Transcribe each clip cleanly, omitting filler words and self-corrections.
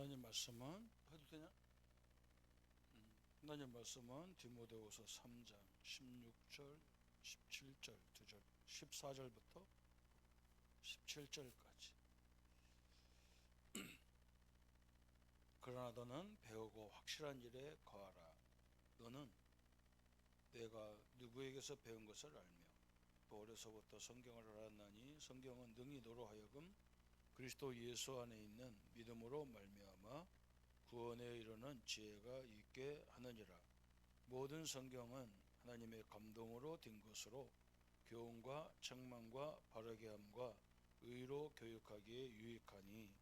하나님 말씀은 해도 되냐? 하나님 말씀은 디모데후서 3장 16절, 17절, 2절, 14절부터 17절까지. 그러나 너는 배우고 확실한 일에 거하라. 너는 내가 누구에게서 배운 것을 알며 또 어려서부터 성경을 알았나니 성경은 능히 너로 하여금 그리스도 예수 안에 있는 믿음으로 말미암아 구원에 이르는 지혜가 있게 하느니라. 모든 성경은 하나님의 감동으로 된 것으로 교훈과 책망과 바르게 함과 의로 교육하기에 유익하니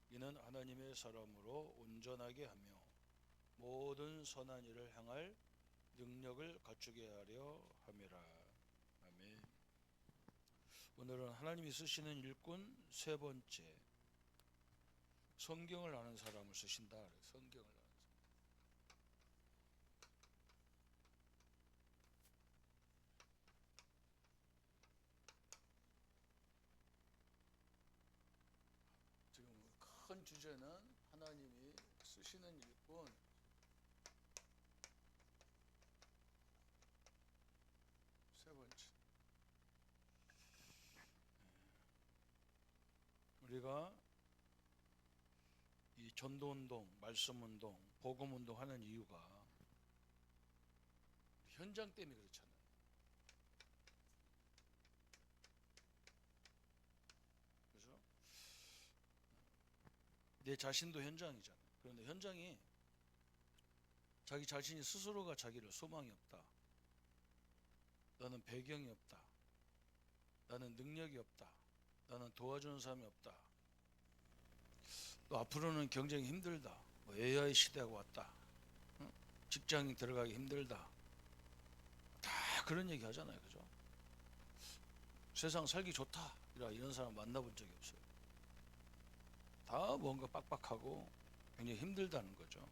이는 하나님의 사람으로 온전하게 하며 모든 선한 일을 행할 능력을 갖추게 하려 함이라. 아멘. 오늘은 하나님이 쓰시는 일꾼 세 번째, 성경을 아는 사람을 쓰신다. 성경을 아는 사람. 지금 큰 주제는 하나님이 쓰시는 일꾼 세 번째. 우리가 이 전도운동, 말씀운동, 복음운동 하는 이유가 현장 때문에 그렇잖아요. 그죠? 내 자신도 현장이잖아요. 그런데 현장이 자기 자신이 스스로가 자기를 소망이 없다. 나는 배경이 없다. 나는 능력이 없다. 나는 도와주는 사람이 없다. 또 앞으로는 경쟁이 힘들다. 뭐 AI 시대가 왔다. 응? 직장이 들어가기 힘들다. 다 그런 얘기 하잖아요. 그죠? 세상 살기 좋다. 이런 사람 만나본 적이 없어요. 다 뭔가 빡빡하고 굉장히 힘들다는 거죠.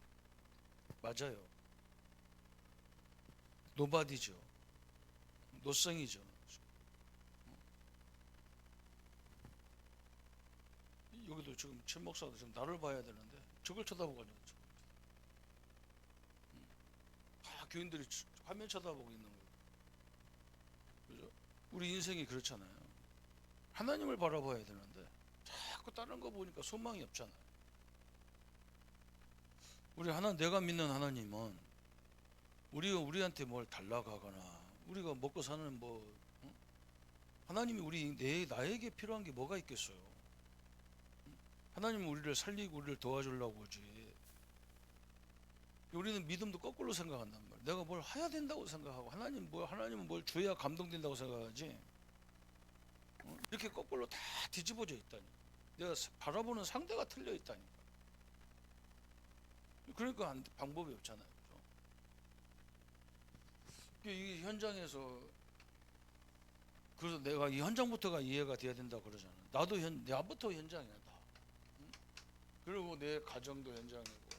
맞아요. 노바디죠. 노성이죠. 여기도 지금 친 목사도 지금 나를 봐야 되는데 저걸 쳐다보고 있는 거죠. 다 교인들이 화면 쳐다보고 있는 거예요. 그죠? 우리 인생이 그렇잖아요. 하나님을 바라봐야 되는데 자꾸 다른 거 보니까 소망이 없잖아요. 내가 믿는 하나님은 우리한테 뭘 달라고 하거나 우리가 먹고 사는 응? 하나님이 나에게 필요한 게 뭐가 있겠어요? 하나님은 우리를 살리고 우리를 도와주려고 오지. 우리는 믿음도 거꾸로 생각한단 말이야. 내가 뭘 해야 된다고 생각하고 하나님은 뭘 줘야 감동된다고 생각하지. 이렇게 거꾸로 다 뒤집어져 있다니. 내가 바라보는 상대가 틀려 있다니까. 그러니까 방법이 없잖아요. 이 현장에서 그래서 내가 이 현장부터가 이해가 돼야 된다고 그러잖아. 나부터 현장이야 다. 그리고 내 가정도 현장이고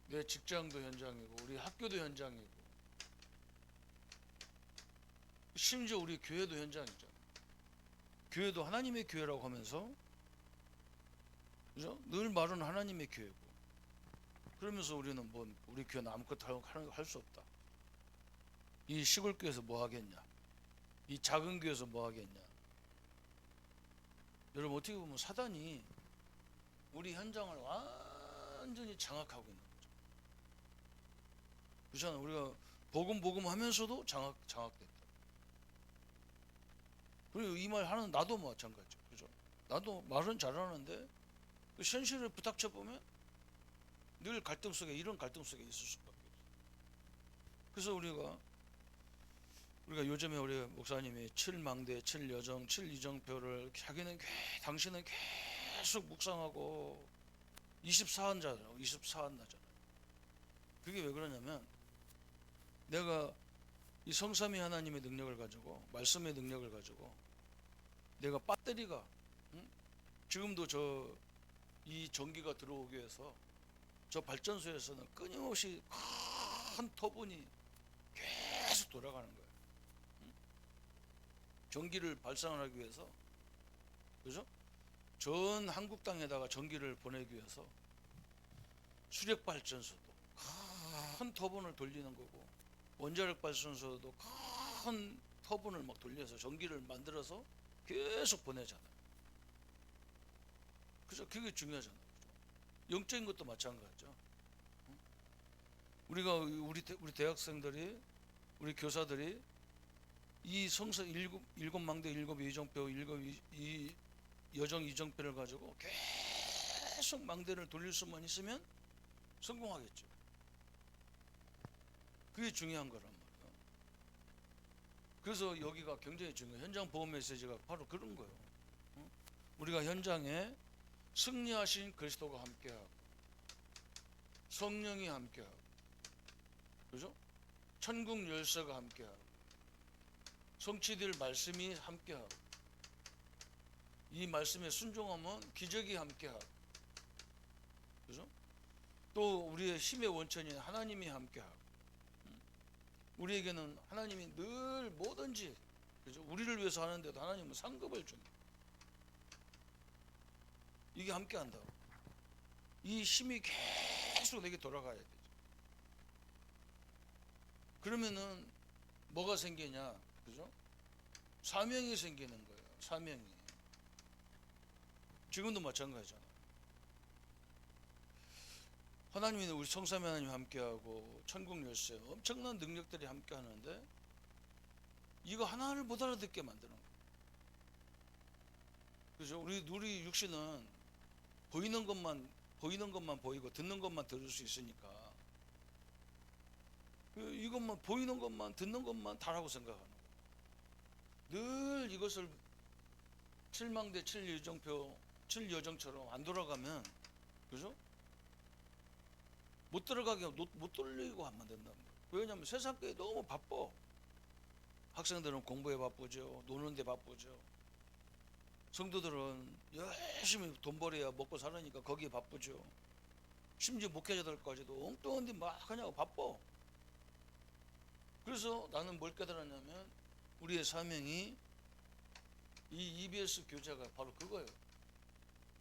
내 직장도 현장이고 우리 학교도 현장이고 심지어 우리 교회도 현장이잖아. 교회도 하나님의 교회라고 하면서 그죠? 늘 말은 하나님의 교회고 그러면서 우리는 우리 교회는 아무것도 할 수 없다. 이 시골 교회에서 뭐 하겠냐? 이 작은 교회에서 뭐 하겠냐? 여러분 어떻게 보면 사단이 우리 현장을 완전히 장악하고 있는 거죠. 그렇잖아요. 우리가 복음 하면서도 장악됐다. 그리고 이 말 하는 나도 마찬가지죠. 그죠? 나도 말은 잘하는데 그 현실을 부닥쳐 보면 늘 이런 갈등 속에 있을 수밖에 없어요. 그래서 우리가 요즘에 우리 목사님이 7망대, 7여정, 7이정표를 당신은 계속 묵상하고 24한자잖아요. 24한나잖아요. 그게 왜 그러냐면 내가 이 성삼위 하나님의 능력을 가지고 말씀의 능력을 가지고 내가 배터리가 지금도 이 전기가 들어오기 위해서 저 발전소에서는 끊임없이 큰 터빈이 계속 돌아가는 거예요. 전기를 발산하기 위해서. 그죠? 전 한국 땅에다가 전기를 보내기 위해서 수력 발전소도 큰 터빈을 돌리는 거고, 원자력 발전소도 큰 터빈을 막 돌려서 전기를 만들어서 계속 보내잖아요. 그죠? 그게 중요하잖아요. 그죠? 영적인 것도 마찬가지죠. 우리가 우리 대학생들이, 우리 교사들이 이 성서 일곱 망대, 일곱 이정표, 이 여정 이정표를 가지고 계속 망대를 돌릴 수만 있으면 성공하겠죠. 그게 중요한 거란 말이에요. 그래서 여기가 굉장히 중요해요. 현장 보험 메시지가 바로 그런 거예요. 우리가 현장에 승리하신 그리스도가 함께하고, 성령이 함께하고, 그죠? 천국 열쇠가 함께하고, 성취될 말씀이 함께하고, 이 말씀에 순종하면 기적이 함께하고, 그죠? 또 우리의 힘의 원천인 하나님이 함께하고, 우리에게는 하나님이 늘 뭐든지, 그죠? 우리를 위해서 하는데도 하나님은 상급을 줍니다. 이게 함께한다고. 이 힘이 계속 내게 돌아가야 되죠. 그러면은 뭐가 생기냐, 그죠? 사명이 생기는 거예요. 사명이. 지금도 마찬가지잖아. 하나님이 우리 성삼위 하나님 함께하고 천국 열쇠 엄청난 능력들이 함께하는데 이거 하나를 못 알아듣게 만드는 거예요. 그죠? 우리 육신은 보이는 것만 보이고 듣는 것만 들을 수 있으니까 이것만 보이는 것만 듣는 것만 다라고 생각하는 거예요. 늘 이것을 칠망대 칠여정표 칠여정처럼 안 돌아가면, 그죠? 못 들어가게 못 돌리고 하면 된다는 거예요. 왜냐하면 세상에 너무 바빠. 학생들은 공부에 바쁘죠. 노는데 바쁘죠. 성도들은 열심히 돈 벌어야 먹고 살으니까 거기에 바쁘죠. 심지어 목회자들까지도 엉뚱한 데 막 하냐고 바빠. 그래서 나는 뭘 깨달았냐면 우리의 사명이 이 EBS 교제가 바로 그거예요.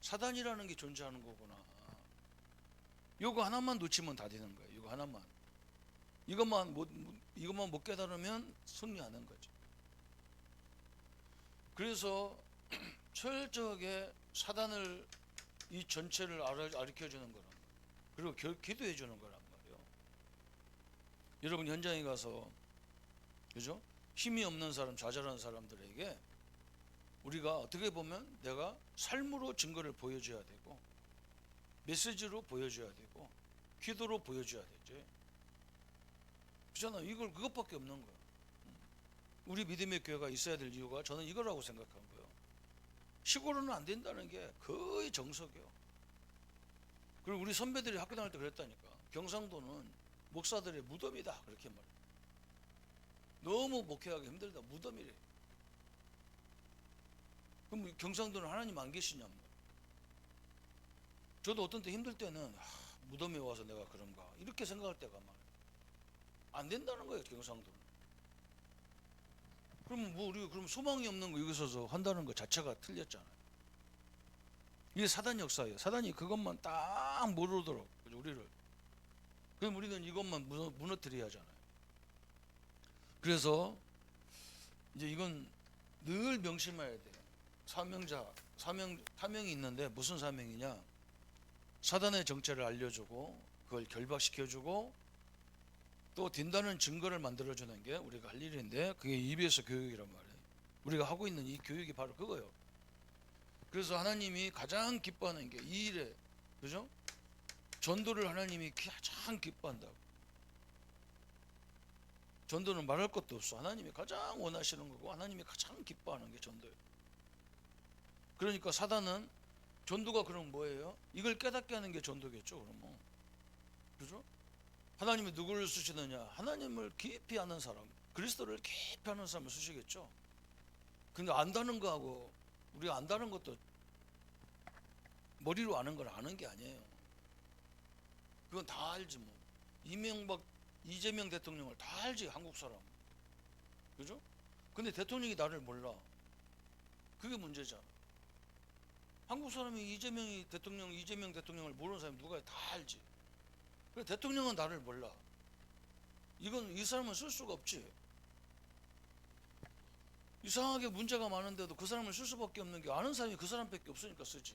사단이라는 게 존재하는 거구나. 이거 하나만 놓치면 다 되는 거예요. 이거 하나만. 이것만 못 깨달으면 승리하는 거죠. 그래서 철저하게 사단을 이 전체를 가르쳐 주는 거란 말이에요. 그리고 기도해 주는 거란 말이에요. 여러분 현장에 가서, 그죠? 힘이 없는 사람, 좌절하는 사람들에게 우리가 어떻게 보면 내가 삶으로 증거를 보여줘야 되고, 메시지로 보여줘야 되고, 기도로 보여줘야 되지. 그렇잖아요. 그것밖에 없는 거예요. 우리 믿음의 교회가 있어야 될 이유가 저는 이거라고 생각한 거예요. 시골은 안 된다는 게 거의 정석이에요. 그리고 우리 선배들이 학교 다닐 때 그랬다니까. 경상도는 목사들의 무덤이다, 그렇게 말해요. 너무 목회하기 힘들다, 무덤이래. 그럼 경상도는 하나님 안 계시냐? 저도 어떤 때 힘들 때는 무덤에 와서 내가 그런가 이렇게 생각할 때가 많아요. 안 된다는 거예요, 경상도는. 그러면 그럼 소망이 없는 거 여기서 한다는 것 자체가 틀렸잖아요. 이게 사단 역사예요. 사단이 그것만 딱 모르도록, 우리를. 그럼 우리는 이것만 무너뜨려야 하잖아요. 그래서 이제 이건 늘 명심해야 돼요. 사명이 있는데 무슨 사명이냐? 사단의 정체를 알려주고 그걸 결박시켜주고 또 된다는 증거를 만들어주는 게 우리가 할 일인데, 그게 EBS 교육이란 말이에요. 우리가 하고 있는 이 교육이 바로 그거예요. 그래서 하나님이 가장 기뻐하는 게 이 일에, 그죠? 전도를 하나님이 가장 기뻐한다고. 전도는 말할 것도 없어. 하나님이 가장 원하시는 거고 하나님이 가장 기뻐하는 게 전도예요. 그러니까 사단은 전도가 그럼 뭐예요? 이걸 깨닫게 하는 게 전도겠죠. 그러면, 그죠? 하나님이 누구를 쓰시느냐? 하나님을 깊이 아는 사람, 그리스도를 깊이 아는 사람을 쓰시겠죠. 근데 안다는 거하고 우리가 안다는 것도 머리로 아는 걸 아는 게 아니에요. 그건 다 알지 뭐. 이재명 대통령을 다 알지, 한국 사람. 그죠? 근데 대통령이 나를 몰라. 그게 문제잖아. 한국 사람이 이재명 대통령을 모르는 사람이 누가 다 알지. 그래, 대통령은 나를 몰라. 이건 이 사람은 쓸 수가 없지. 이상하게 문제가 많은데도 그 사람을 쓸 수밖에 없는 게 아는 사람이 그 사람밖에 없으니까 쓰지.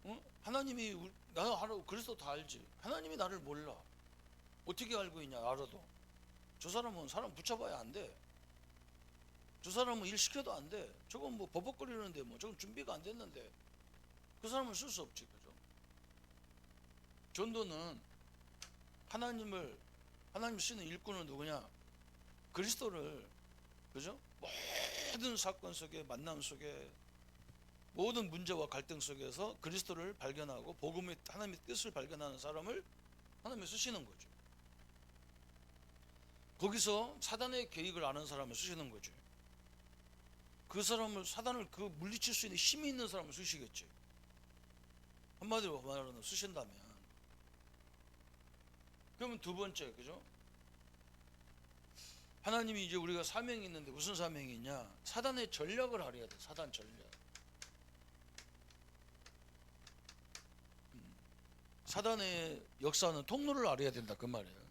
응? 하나님이 나는 그리스도 다 알지. 하나님이 나를 몰라. 어떻게 알고 있냐? 알아도 저 사람은 사람 붙여봐야 안 돼. 저 사람은 일 시켜도 안 돼. 저건 뭐 버벅거리는데 뭐 저건 준비가 안 됐는데 그 사람을 쓸 수 없지. 그죠? 전도는 하나님 쓰는 일꾼은 누구냐? 그리스도를, 그죠? 모든 사건 속에, 만남 속에, 모든 문제와 갈등 속에서 그리스도를 발견하고 복음의 하나님의 뜻을 발견하는 사람을 하나님이 쓰시는 거죠. 거기서 사단의 계획을 아는 사람을 쓰시는 거죠. 그 사람을, 사단을 그 물리칠 수 있는 힘이 있는 사람을 쓰시겠지. 한마디로 말하면 쓰신다면. 그러면 두 번째, 그죠? 하나님이 이제 우리가 사명이 있는데 무슨 사명이 있냐? 사단의 전략을 알아야 돼. 사단 전략. 사단의 역사는 통로를 알아야 된다 그 말이에요.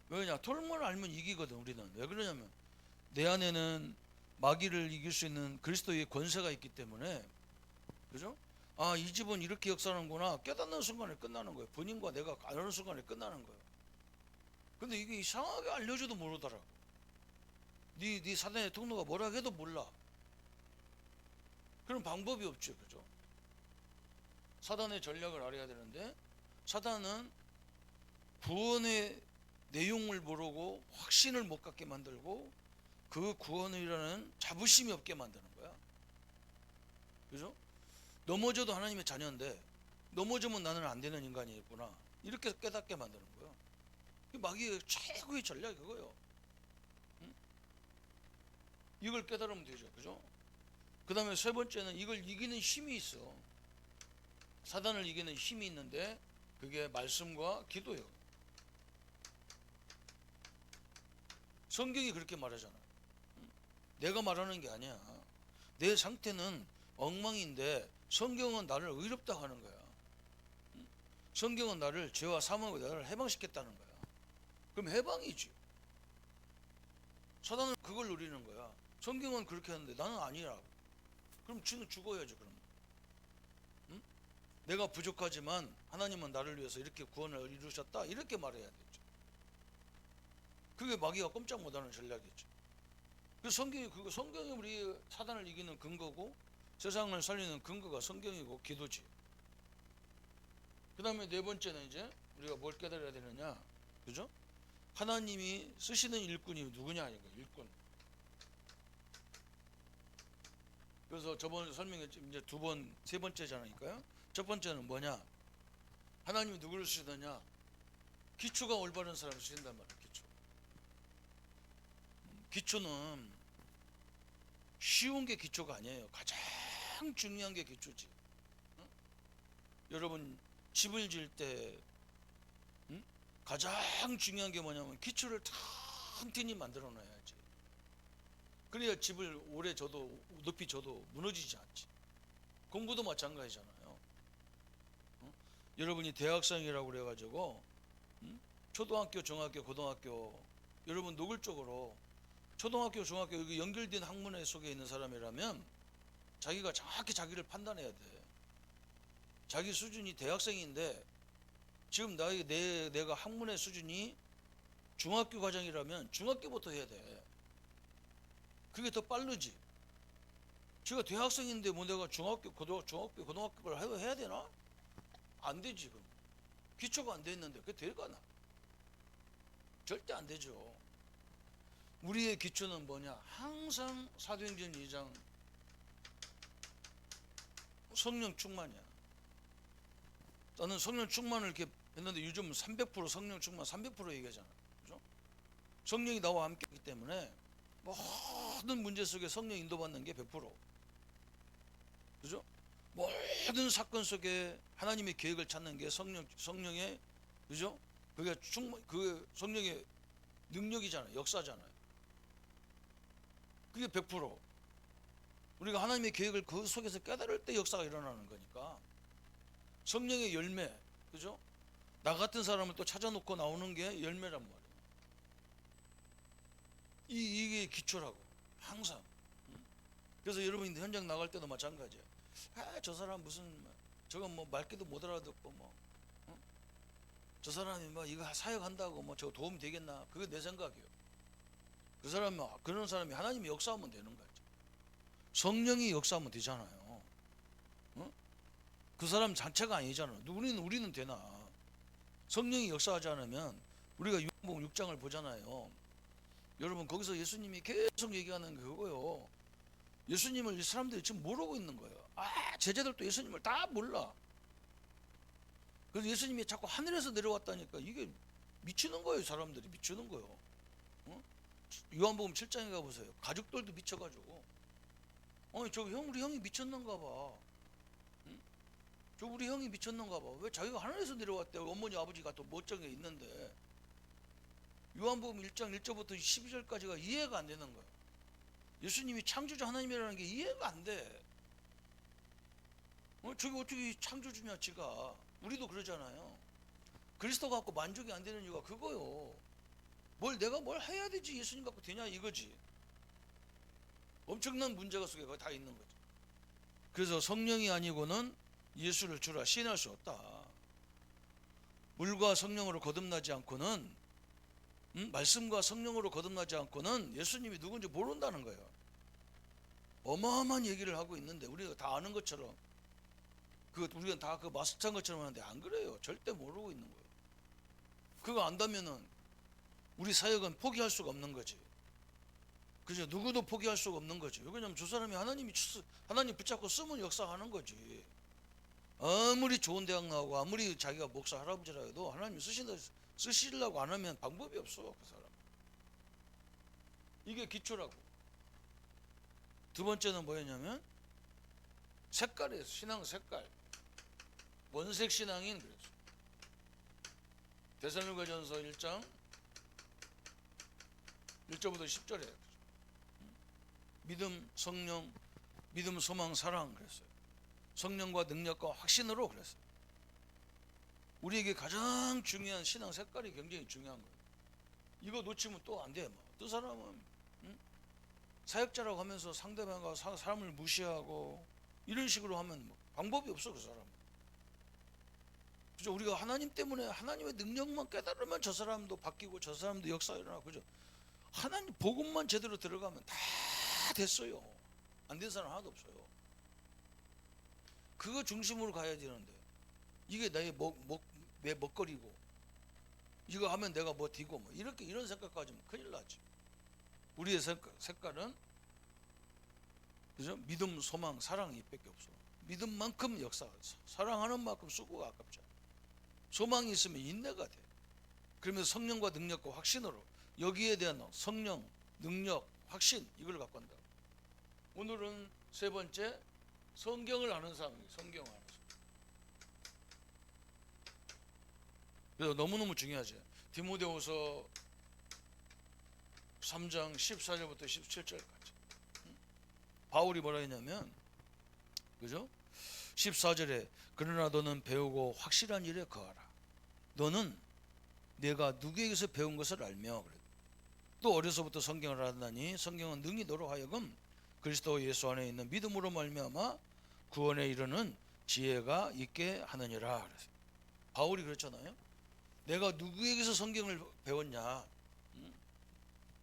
왜냐? 통로를 알면 이기거든. 우리는. 왜 그러냐면 내 안에는 마귀를 이길 수 있는 그리스도의 권세가 있기 때문에, 그죠? 아, 이 집은 이렇게 역사하는구나 깨닫는 순간에 끝나는 거예요. 본인과 내가 아는 순간에 끝나는 거예요. 근데 이게 이상하게 알려줘도 모르더라고. 네 사단의 통로가 뭐라 해도 몰라. 그런 방법이 없죠. 그죠? 사단의 전략을 알아야 되는데, 사단은 구원의 내용을 모르고 확신을 못 갖게 만들고 그 구원이라는 자부심이 없게 만드는 거야. 그죠? 넘어져도 하나님의 자녀인데 넘어지면 나는 안 되는 인간이구나 이렇게 깨닫게 만드는 거예요. 마귀의 최고의 전략이 그거예요. 응? 이걸 깨달으면 되죠. 그죠? 그 다음에 세 번째는 이걸 이기는 힘이 있어. 사단을 이기는 힘이 있는데 그게 말씀과 기도예요. 성경이 그렇게 말하잖아. 내가 말하는 게 아니야. 내 상태는 엉망인데 성경은 나를 의롭다 하는 거야. 성경은 나를 죄와 사망으로 나를 해방시켰다는 거야. 그럼 해방이지. 사단은 그걸 노리는 거야. 성경은 그렇게 하는데 나는 아니라고. 그럼 쥐는 죽어야지. 그럼 내가 부족하지만 하나님은 나를 위해서 이렇게 구원을 이루셨다 이렇게 말해야 되죠. 그게 마귀가 꼼짝 못하는 전략이죠. 그 성경이 우리 사단을 이기는 근거고 세상을 살리는 근거가 성경이고 기도지. 그 다음에 네 번째는 이제 우리가 뭘 깨달아야 되느냐, 그죠? 하나님이 쓰시는 일꾼이 누구냐, 이거 일꾼. 그래서 저번 설명했지, 이제 세 번째잖아요. 첫 번째는 뭐냐? 하나님이 누구를 쓰시느냐? 기초가 올바른 사람을 쓰신단 말이에요. 기초는 쉬운 게 기초가 아니에요. 가장 중요한 게 기초지. 응? 여러분 집을 지을 때 가장 중요한 게 뭐냐면 기초를 튼튼히 만들어 놔야지. 그래야 집을 오래 져도 높이 져도 무너지지 않지. 공부도 마찬가지잖아요. 응? 여러분이 대학생이라고 그래가지고 초등학교, 중학교, 고등학교 여러분 노골적으로 초등학교, 중학교 여기 연결된 학문에 속에 있는 사람이라면 자기가 정확히 자기를 판단해야 돼. 자기 수준이 대학생인데 지금 내가 학문의 수준이 중학교 과정이라면 중학교부터 해야 돼. 그게 더 빠르지. 제가 대학생인데 뭐 내가 고등학교를 해야 되나? 안 되지. 그럼 기초가 안 돼 있는데 그게 될까나? 절대 안 되죠. 우리의 기초는 뭐냐? 항상 사도행전 2장 성령 충만이야. 나는 성령 충만을 이렇게 했는데 요즘 300% 성령 충만 300% 얘기하잖아. 그죠? 성령이 나와 함께 있기 때문에 모든 문제 속에 성령 인도받는 게 100%. 그죠? 모든 사건 속에 하나님의 계획을 찾는 게 성령의, 그죠? 그게 그 성령의 능력이잖아요. 역사잖아요. 그게 100%. 우리가 하나님의 계획을 그 속에서 깨달을 때 역사가 일어나는 거니까. 성령의 열매, 그죠? 나 같은 사람을 또 찾아놓고 나오는 게 열매란 말이에요. 이게 기초라고, 항상. 그래서 여러분 현장 나갈 때도 마찬가지예요. 저 사람 무슨, 저거 뭐 말귀도 못 알아듣고 뭐, 저 사람이 뭐 이거 사역한다고 뭐 저거 도움이 되겠나? 그게 내 생각이에요. 그런 사람이 하나님이 역사하면 되는 거죠. 성령이 역사하면 되잖아요. 그 사람 자체가 아니잖아요. 우리는 되나? 성령이 역사하지 않으면, 우리가 요한복음 6장을 보잖아요. 여러분 거기서 예수님이 계속 얘기하는 게 그거요. 예수님을 이 사람들이 지금 모르고 있는 거예요. 제자들도 예수님을 다 몰라. 그래서 예수님이 자꾸 하늘에서 내려왔다니까 이게 미치는 거예요. 사람들이 미치는 거예요. 요한복음 7장에 가보세요. 가족들도 미쳐가지고, 우리 형이 미쳤는가 봐. 우리 형이 미쳤는가 봐. 왜 자기가 하늘에서 내려왔대? 어머니 아버지가 또 멋쩡해 있는데. 요한복음 1장 1절부터 12절까지가 이해가 안 되는 거예요. 예수님이 창조주 하나님이라는 게 이해가 안 돼. 저게 어떻게 창조주냐 지가. 우리도 그러잖아요. 그리스도 갖고 만족이 안 되는 이유가 그거요. 내가 뭘 해야 되지 예수님 갖고 되냐 이거지. 엄청난 문제가 속에 다 있는 거죠. 그래서 성령이 아니고는 예수를 주라 시인할 수 없다. 물과 성령으로 거듭나지 않고는, 말씀과 성령으로 거듭나지 않고는 예수님이 누군지 모른다는 거예요. 어마어마한 얘기를 하고 있는데 우리가 다 아는 것처럼, 우리가 다 그 마스터한 것처럼 하는데 안 그래요. 절대 모르고 있는 거예요. 그거 안다면은 우리 사역은 포기할 수가 없는 거지. 그죠? 누구도 포기할 수가 없는 거지. 왜냐면 저 사람이 하나님 붙잡고 쓰면 역사하는 거지. 아무리 좋은 대학 나오고 아무리 자기가 목사 할아버지라 해도 하나님 쓰시려고 안 하면 방법이 없어. 그 사람. 이게 기초라고. 두 번째는 뭐였냐면 색깔이에요. 신앙 색깔. 원색 신앙인 그래서 데살로니가전서 1장 1절부터 10절에 믿음, 성령, 믿음, 소망, 사랑 그랬어요. 성령과 능력과 확신으로 그랬어요. 우리에게 가장 중요한 신앙 색깔이 굉장히 중요한 거예요. 이거 놓치면 또 안 돼. 또 사람은 사역자라고 하면서 상대방과 사람을 무시하고 이런 식으로 하면 방법이 없어. 그 사람은. 그죠? 우리가 하나님 때문에 하나님의 능력만 깨달으면 저 사람도 바뀌고 저 사람도 역사가 일어나고, 그죠? 하나님 복음만 제대로 들어가면 다 됐어요. 안 된 사람 하나도 없어요. 그거 중심으로 가야 되는데 이게 나의 내 먹거리고 이거 하면 내가 뭐 되고 뭐 이런 생각 가지면 큰일 나지. 우리의 색깔은 그죠? 믿음, 소망, 사랑이 밖에 없어. 믿음만큼 역사가 있어. 사랑하는 만큼 수고가 아깝지 않아. 소망이 있으면 인내가 돼. 그러면서 성령과 능력과 확신으로 여기에 대한 성령, 능력, 확신 이걸 갖고 한다. 오늘은 세 번째, 성경을 아는 사람이에요. 성경을 아는 사람. 그래서 너무너무 중요하지. 디모데후서 3장 14절부터 17절까지. 바울이 뭐라 했냐면, 그죠? 14절에 그러나 너는 배우고 확실한 일에 거하라. 너는 내가 누구에게서 배운 것을 알며. 또 어려서부터 성경을 알았나니 성경은 능히 너로 하여금 그리스도 예수 안에 있는 믿음으로 말미암아 구원에 이르는 지혜가 있게 하느니라. 그래서 바울이 그랬잖아요. 내가 누구에게서 성경을 배웠냐,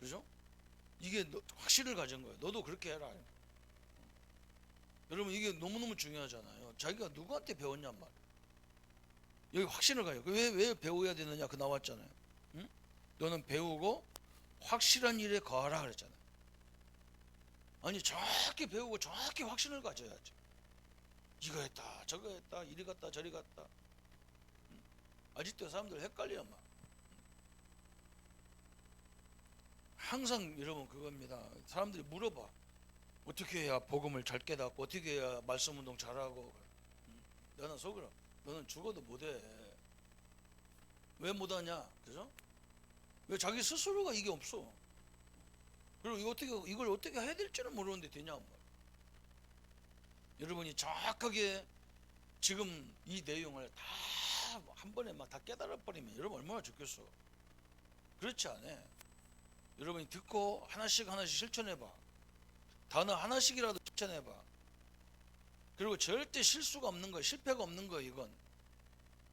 그죠? 이게 확신을 가진 거예요. 너도 그렇게 해라. 여러분 이게 너무너무 중요하잖아요. 자기가 누구한테 배웠냔 말이에요. 여기 확신을 가요. 왜 배워야 되느냐 그 나왔잖아요. 너는 배우고 확실한 일에 거하라 그랬잖아요. 아니 정확히 배우고 정확히 확신을 가져야지. 이거 했다 저거 했다 이리 갔다 저리 갔다. 아직도 사람들 헷갈려 막. 항상 여러분 그겁니다. 사람들이 물어봐. 어떻게 해야 복음을 잘 깨닫고 어떻게 해야 말씀 운동 잘하고. 나는 속으로 너는 죽어도 못해. 왜 못하냐, 그죠? 왜 자기 스스로가 이게 없어. 그리고 이걸 어떻게 해야 될지는 모르는데 되냐. 여러분이 정확하게 지금 이 내용을 다 한 번에 막 다 깨달아 버리면 여러분 얼마나 좋겠어. 그렇지 않아. 여러분이 듣고 하나씩 하나씩 실천해봐. 단어 하나씩이라도 실천해봐. 그리고 절대 실수가 없는 거야. 실패가 없는 거야. 이건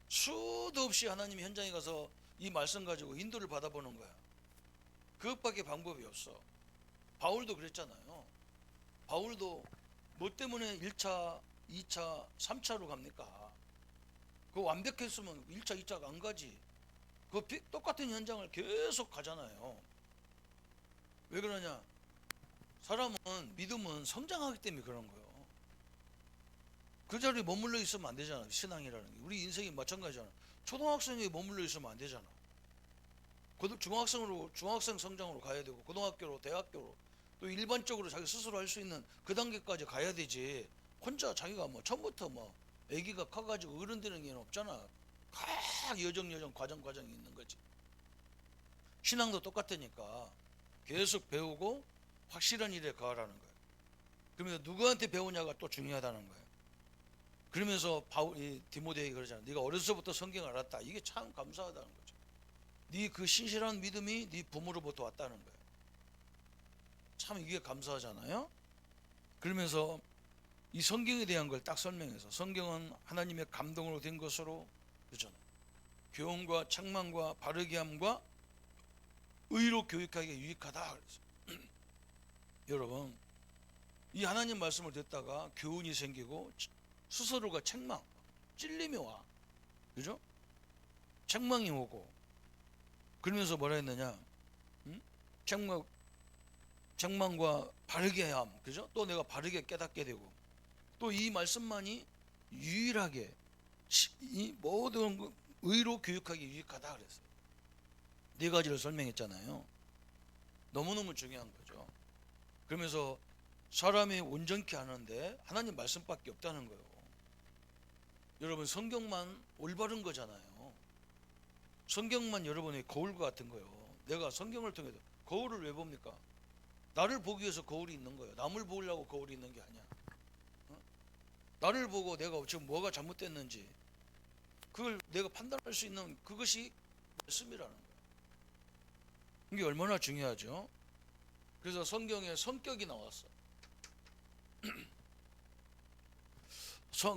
수도 없이 하나님이 현장에 가서 이 말씀 가지고 인도를 받아보는 거야. 그것밖에 방법이 없어. 바울도 그랬잖아요. 바울도 뭐 때문에 1차, 2차, 3차로 갑니까? 그거 완벽했으면 1차, 2차가 안 가지. 그 똑같은 현장을 계속 가잖아요. 왜 그러냐? 사람은, 믿음은 성장하기 때문에 그런 거예요. 그 자리에 머물러 있으면 안 되잖아. 신앙이라는 게. 우리 인생이 마찬가지잖아. 초등학생에 머물러 있으면 안 되잖아. 중학생 성장으로 가야 되고, 고등학교로, 대학교로, 또 일반적으로 자기 스스로 할 수 있는 그 단계까지 가야 되지. 혼자 자기가 뭐 처음부터 뭐 아기가 커가지고 어른 되는 게 없잖아. 각 여정 과정이 있는 거지. 신앙도 똑같으니까 계속 배우고 확실한 일에 가라는 거예요. 그러면서 누구한테 배우냐가 또 중요하다는 거예요. 그러면서 디모데에게 그러잖아. 네가 어려서부터 성경을 알았다. 이게 참 감사하다는 거죠. 네 그 신실한 믿음이 네 부모로부터 왔다는 거예요. 참 이게 감사하잖아요. 그러면서 이 성경에 대한 걸 딱 설명해서, 성경은 하나님의 감동으로 된 것으로, 그렇잖아요, 교훈과 책망과 바르게 함과 의로 교육하기에 유익하다 그랬어요. 여러분, 이 하나님 말씀을 듣다가 교훈이 생기고 스스로가 책망, 찔림이 와. 그죠? 책망이 오고, 그러면서 뭐라 했느냐? 책망과 바르게 함. 그죠? 또 내가 바르게 깨닫게 되고, 또 이 말씀만이 유일하게 이 모든 의로 교육하기 유익하다 그랬어요. 네 가지를 설명했잖아요. 너무너무 중요한 거죠. 그러면서 사람이 온전케 하는데 하나님 말씀밖에 없다는 거예요. 여러분, 성경만 올바른 거잖아요. 성경만 여러분의 거울과 같은 거예요. 내가 성경을 통해서 거울을 왜 봅니까? 나를 보기 위해서 거울이 있는 거예요. 남을 보려고 거울이 있는 게 아니야. 나를 보고 내가 지금 뭐가 잘못됐는지 그걸 내가 판단할 수 있는 그것이 말씀이라는 거예요. 이게 얼마나 중요하죠. 그래서 성경에 성격이 나왔어.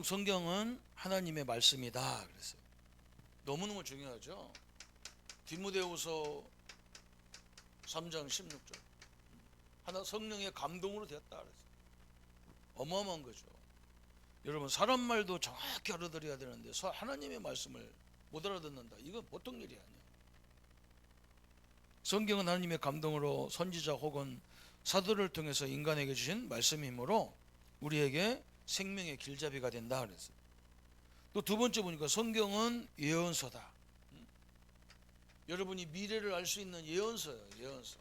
성경은 하나님의 말씀이다 그랬어요. 너무너무 중요하죠. 디모데후서 3장 16절 하나 성령의 감동으로 되었다 그랬어요. 어마어마한 거죠. 여러분, 사람 말도 정확히 알아들어야 되는데 하나님의 말씀을 못 알아듣는다. 이건 보통 일이 아니에요. 성경은 하나님의 감동으로 선지자 혹은 사도를 통해서 인간에게 주신 말씀이므로 우리에게 생명의 길잡이가 된다 그랬어요. 또 두 번째 보니까 성경은 예언서다. 여러분이 미래를 알 수 있는 예언서예요. 예언서.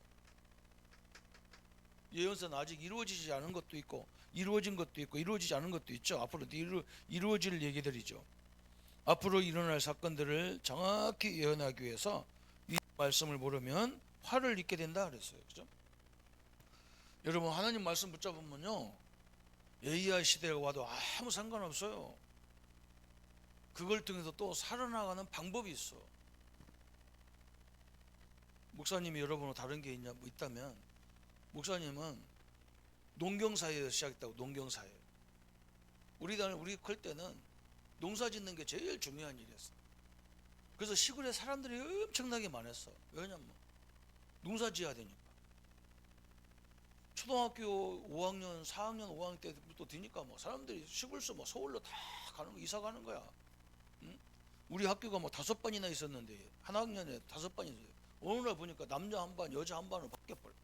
예언서는 아직 이루어지지 않은 것도 있고 이루어진 것도 있고 이루어지지 않은 것도 있죠. 앞으로 이루어질 얘기들이죠. 앞으로 일어날 사건들을 정확히 예언하기 위해서 이 말씀을 모르면 화를 입게 된다 그랬어요. 그죠? 여러분, 하나님 말씀 붙잡으면요, AI 시대가 와도 아무 상관없어요. 그걸 통해서 또 살아나가는 방법이 있어. 목사님이 여러분은 다른 게 있다면, 목사님은 농경사회에서 시작했다고. 농경사회. 우리 클 때는 농사 짓는 게 제일 중요한 일이었어. 그래서 시골에 사람들이 엄청나게 많았어. 왜냐면 농사 지어야 되니까. 초등학교 5학년, 4학년, 5학년 때부터 되니까 뭐 사람들이 시골서 뭐 서울로 다 가는 거, 이사 가는 거야. 응? 우리 학교가 뭐 5반이나 있었는데 한 학년에 5반이 있어요. 어느 날 보니까 남자 한 반, 여자 한 반으로 바뀌어버려.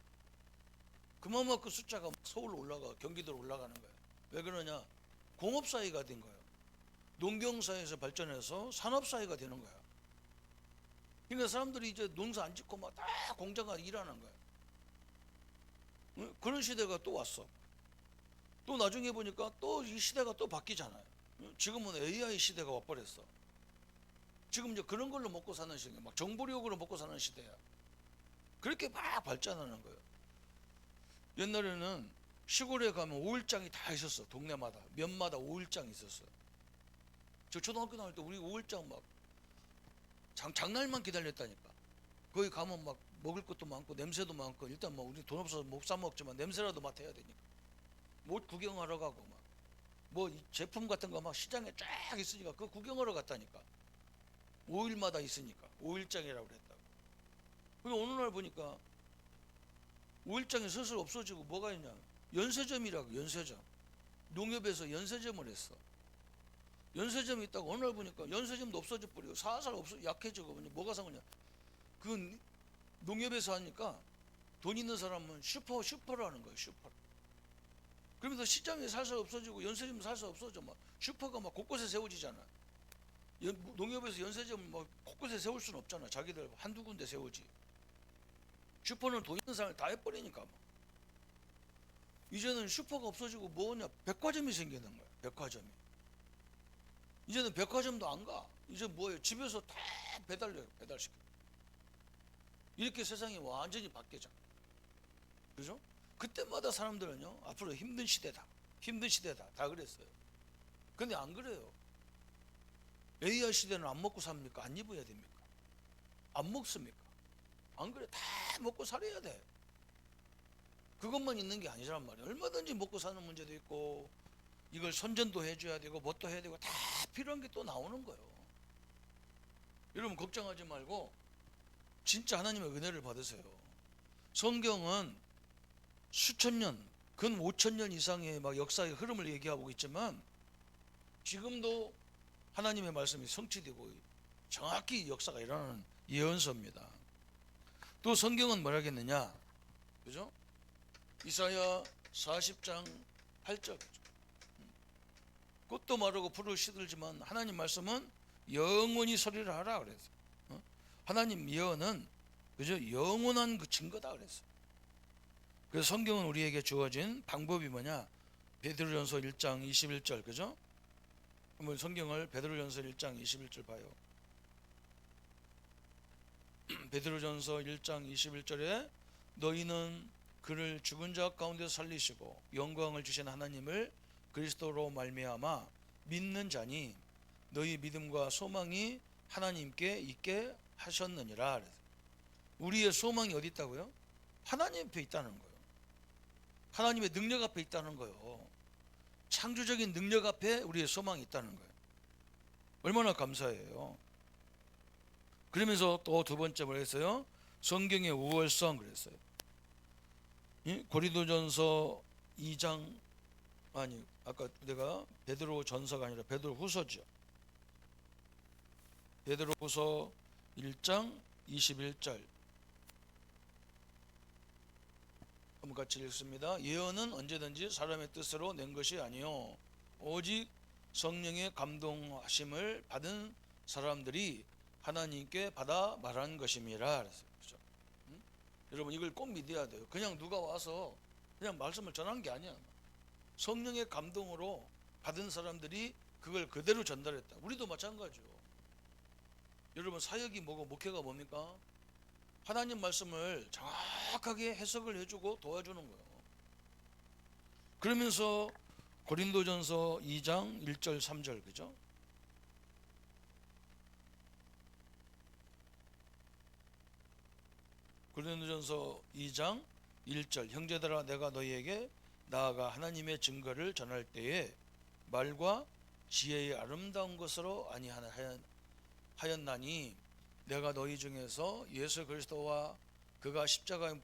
그만큼 숫자가 서울로 올라가, 경기도로 올라가는 거야. 왜 그러냐? 공업사회가 된 거예요. 농경사회에서 발전해서 산업사회가 되는 거야. 그러니까 사람들이 이제 농사 안 짓고 막 다 공장 가서 일하는 거야. 그런 시대가 또 왔어. 또 나중에 보니까 또 이 시대가 또 바뀌잖아요. 지금은 AI 시대가 와버렸어. 지금 이제 그런 걸로 먹고 사는 시대, 막 정보력으로 먹고 사는 시대야. 그렇게 막 발전하는 거예요. 옛날에는 시골에 가면 오일장이 다 있었어. 동네마다 면마다 오일장이 있었어. 저 초등학교 다닐 때 우리 오일장 막 장날만 기다렸다니까. 거기 가면 막 먹을 것도 많고 냄새도 많고, 일단 뭐 우리 돈 없어서 못 사 먹지만 냄새라도 맡아야 되니까 옷 구경하러 가고 막 뭐 제품 같은 거 막 시장에 쫙 있으니까 그거 구경하러 갔다니까. 5일마다 있으니까 오일장이라고 그랬다고. 그리고 어느 날 보니까 오일장이 슬슬 없어지고 뭐가 있냐, 연세점이라고. 연세점, 농협에서 연세점을 했어. 연세점이 있다고. 어느 날 보니까 연세점도 없어져 버리고 살살 약해지고. 뭐가 상관이야, 그 농협에서 하니까 돈 있는 사람은 슈퍼를 하는 거예요. 슈퍼. 그러면서 시장이 살살 없어지고 연세점도 살살 없어져. 막 슈퍼가 막 곳곳에 세워지잖아. 농협에서 연세점을 막 곳곳에 세울 수는 없잖아. 자기들 한두 군데 세우지. 슈퍼는 돈 있는 사람을 다 해버리니까. 막 이제는 슈퍼가 없어지고 뭐냐, 백화점이 생기는 거야. 백화점이. 이제는 백화점도 안 가. 이제 뭐예요, 집에서 다 배달시켜. 이렇게 세상이 완전히 바뀌잖아. 그죠? 그때마다 사람들은요, 앞으로 힘든 시대다 다 그랬어요. 근데 안 그래요. AI 시대는 안 먹고 삽니까? 안 입어야 됩니까? 안 먹습니까? 안 그래? 다 먹고 살아야 돼. 그것만 있는 게 아니란 말이에요. 얼마든지 먹고 사는 문제도 있고, 이걸 선전도 해줘야 되고 뭣도 해야 되고 다 필요한 게 또 나오는 거예요. 여러분 걱정하지 말고 진짜 하나님의 은혜를 받으세요. 성경은 수천 년, 근 5천 년 이상의 막 역사의 흐름을 얘기하고 있지만, 지금도 하나님의 말씀이 성취되고 정확히 역사가 일어나는 예언서입니다. 또 성경은 뭐라 하겠느냐, 그죠? 이사야 40장 8절, 꽃도 마르고 풀을 시들지만 하나님 말씀은 영원히 서리를 하라 그랬어요. 하나님 예언은, 그죠, 영원한 그 증거다 그랬어요. 그래서 성경은 우리에게 주어진 방법이 뭐냐, 베드로전서 1장 21절, 그죠? 한번 성경을 베드로전서 1장 21절 봐요. 베드로전서 1장 21절에 너희는 그를 죽은 자 가운데 살리시고 영광을 주신 하나님을 그리스도로 말미암아 믿는 자니 너희 믿음과 소망이 하나님께 있게 하셨느니라. 우리의 소망이 어디 있다고요? 하나님 앞에 있다는 거예요. 하나님의 능력 앞에 있다는 거예요. 창조적인 능력 앞에 우리의 소망이 있다는 거예요. 얼마나 감사해요. 그러면서 또 두 번째 뭘 했어요? 성경의 우월성 그랬어요. 고린도전서 2장, 아니 아까 내가 베드로전서가 아니라 베드로후서죠. 베드로후서 1장 21절 한번 같이 읽습니다. 예언은 언제든지 사람의 뜻으로 낸 것이 아니요 오직 성령의 감동하심을 받은 사람들이 하나님께 받아 말한 것임이라. 그렇죠? 여러분 이걸 꼭 믿어야 돼요. 그냥 누가 와서 그냥 말씀을 전한 게 아니야. 성령의 감동으로 받은 사람들이 그걸 그대로 전달했다. 우리도 마찬가지죠. 여러분 사역이 뭐고 목회가 뭡니까? 하나님 말씀을 정확하게 해석을 해주고 도와주는 거예요. 그러면서 고린도전서 2장 1절 3절, 그죠? 고린도전서 2장 1절, 형제들아 내가 너희에게 나아가 하나님의 증거를 전할 때에 말과 지혜의 아름다운 것으로 아니하였나니 내가 너희 중에서 예수 그리스도와 그가 십자가에